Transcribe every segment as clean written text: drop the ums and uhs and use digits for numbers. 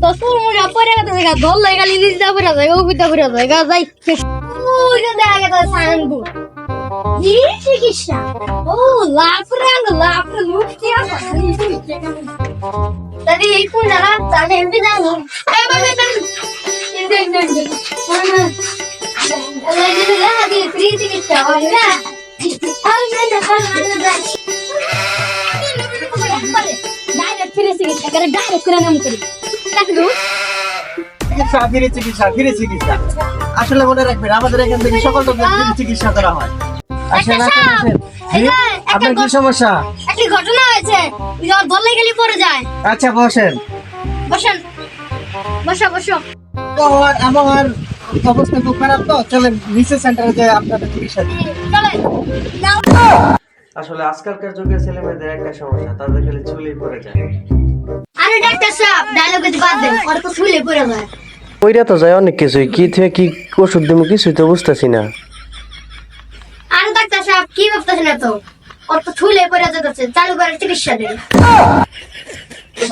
তো তোর মনে পরে গেছে দেখা দল লাগা লিলিস দা পরে যায় ও বিদা পরে যায় গা যাই ওই যে দেখা গেছে সানগু জি চিকিৎসা ও লাফরে মুক্তি আছে তবে এই কোন জায়গা তাহলে এমপি জানো এই বাবা ইন্ডিয়ান ওই যে লাগি ফ্রি চিকিৎসা হয় না আর না ডাইরেক্ট ফ্রি চিকিৎসা করে ডাইরেক্ট করে নাম করি দেখো ফিরে চিকিৎসা আসলে মনে রাখবেন আমাদের এখান থেকে সকল রোগের ফ্রি চিকিৎসা করা হয়। আসেন আপনার কি সমস্যা? একটা ঘটনা হয়েছে দলে গেলে পড়ে যায়। আচ্ছা বসেন বসেন বসো আমার অবস্থা খুব খারাপ তো চলেন রিসার্চ সেন্টারে যে আপনাদের চিকিৎসা দিই। চলেন নাও আসলে আজকালকার যুগে ছেলে মেয়েদের একটা সমস্যা, তাদের খালি চুলেই পড়ে যায়। আরে ডাক্তার সাহেব ডায়লগে বাদ দেন আর তো শুলে পড়ে যায়। ওইটা তো যায় অনেক কিছুই, কি থেকে কি ওষুধ দেবো কিছুই তো বুঝতেছি না। আরে ডাক্তার সাহেব কি ভাবতেছেন এত আর তো শুলে পড়ে যাচ্ছে চালু করে চিকিৎসা দেন।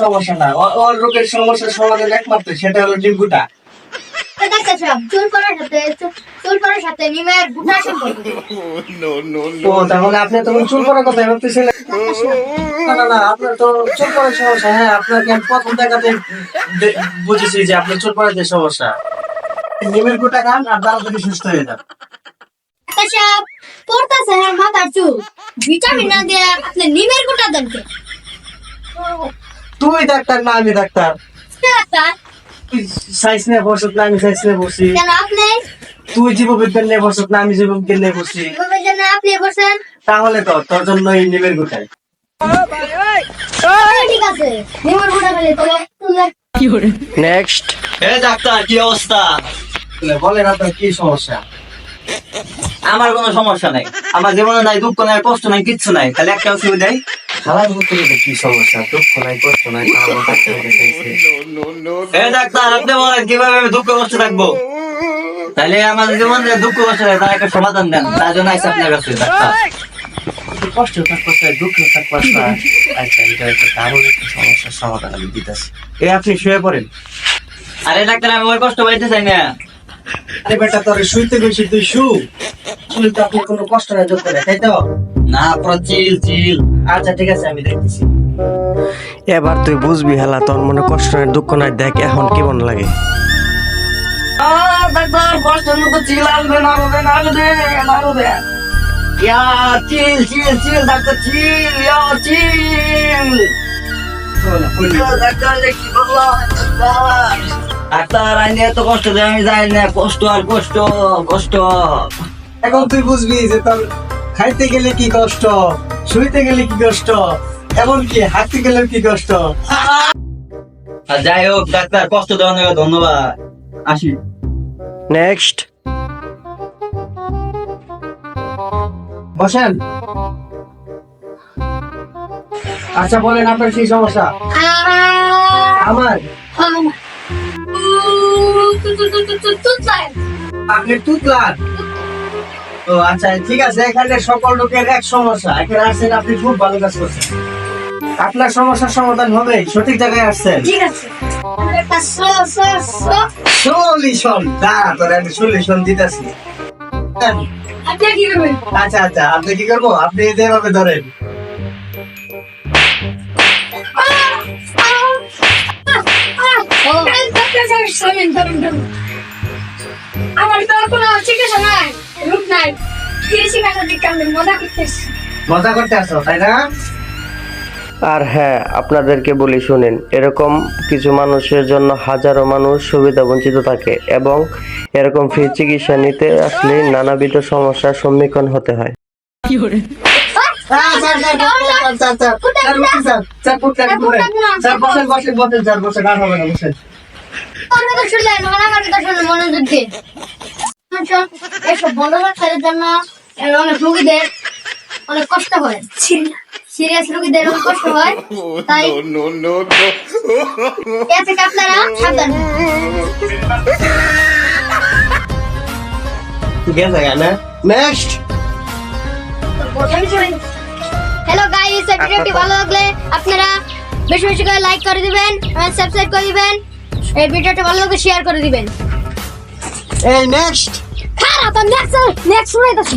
সমস্যা না ওর রোগের সমস্যার সমাধান একমাত্র সেটা হলো ডিম্বুটা। ডাক্তার সাহেব চুল পড়ার সাথে নিমের গুটা সম্পর্ক। ও তাহলে আপনি তো চুল পড়ার কথা ভাবতেছিলেন। না আপনার তো চুল পড়ার সমস্যা। হ্যাঁ আপনাকে আমি প্রথম দেখাতে বুঝেছি যে আপনার চুল পড়ার যে সমস্যা। নিমের গুটা খান আর তাড়াতাড়ি সুস্থ হয়ে যান। ডাক্তার সাহেব পড়তেছে মাথার চুল ভিটামিন না দিয়ে আপনি নিমের গুটা দেন কে? তুই ডাক্তার না আমি ডাক্তার? ডাক্তার সাইন্স নিয়ে বসত না আমি সাইন্স নিয়ে বসছি। কেন আপনি তুই জীববিজ্ঞান নিয়ে বসত না আমি জীববিজ্ঞান নিয়ে বসছি। কিভাবে জানেন আপনি বসেন? তাহলে তো তোর জন্য এই নিমের গুটাই। ঠিক আছে নিমের গুটা বলে তোলে নেক্সট। ডাক্তার কি অবস্থা? বলেন আপনার কি সমস্যা? আমার কোনো সমস্যা নাই, আমার জীবনে নাই দুঃখ নাই কষ্ট নাই কিচ্ছু নাই, তাহলে একটা অসুবিধাই খালার ভিতরে কি সমস্যা? দুঃখ নাই কষ্ট নাই ডাক্তার আপনি বলেন কিভাবে আমি দুঃখ কষ্ট থাকবো? তাহলে আমার জীবনে দুঃখ কষ্ট নাই তার একটা সমাধান দেন, তার জন্য আইসি আপনার কাছে ডাক্তার। কষ্ট থাকতে দুঃখ থাকতে আচ্ছা এটা একটা কারোর একটা সমস্যার সমাধান আমি দিতেছি। আপনি শুয়ে পড়েন। আরে ডাক্তার আমি ওই কষ্ট পাইতে চাই না। আরে বেটা তোর শুইতে বেশি তুই শুই তো আপনার কোনো কষ্ট না যোগ করে তাই তো? না পুরো চিল চিল। আচ্ছা ঠিক আছে আমি দেখতেছি। এবার তুই বুঝবি হেলা, তোর মনে কষ্ট নাই দুঃখ নাই, দেখ এখন কেমন লাগে। ডাক্তার কষ্ট মতো চিল আসবে না হবে না হবে চিল চিল চিল ডাক্তার চিল চিল। ডাক্তার কি বললাম ডাক্তার আইনে এত কষ্ট দেয় আমি যাই না, কষ্ট আর কষ্ট কষ্ট। এখন তুই বুঝবি যে তোর খাইতে গেলে কি কষ্ট, শুইতে গেলে কি কষ্ট, এমনকি হাঁটতে গেলেও কি কষ্ট। আর যাই হোক ডাক্তার কষ্ট দেওয়ার জন্য ধন্যবাদ, আসি। নেক্সট। বসেন। আচ্ছা বলেন আপনার কি সমস্যা? আমার আপনি টুকলার? ও আচ্ছা ঠিক আছে, এখানে সকল লোকের এক সমস্যা, এখানে আসছেন আপনি খুব ভালো কাজ করছেন। আপনার সমস্যার সমাধান হবে, সঠিক জায়গায় আসছেন। ঠিক আছে একটা সলিউশন দাঁড়া তোর আমি সলিউশন দিতেছি। আপনি কি করবেন? আচ্ছা আপনি কি করবো? আপনি যেভাবে ধরেন আমার তো কোনো চিকিৎসা নাই, রূপ নাই, চিকিৎসা দিকে আমি মজা করতেছি। মজা করতে আসো তাই না? আর হ্যাঁ আপনাদেরকে বলি শুনেন, এরকম কিছু মানুষের জন্য হাজারো মানুষ সুবিধা বঞ্চিত থাকে এবং এরকম ফ্রি চিকিৎসা নিতে আসলে নানাবিধ সমস্যার সম্মুখীন হতে হয়। এসব বন্ধ রাখার জন্য অনেক রোগীদের অনেক কষ্ট হয়, সিরিয়াস রোগীদের অনেক কষ্ট হয়, তাই এ থেকে আপনারা সাবধান। নেক্সট। হ্যালো গাইস, ভিডিওটি ভালো লাগলে আপনারা বেশি বেশি করে লাইক করে দিবেন আর সাবস্ক্রাইব করে দিবেন। এই ভিডিওটা ভালো লাগলে শেয়ার করে দিবেন। এই নেক্সট খারাপ, নেক্সট শুনাইতাছি।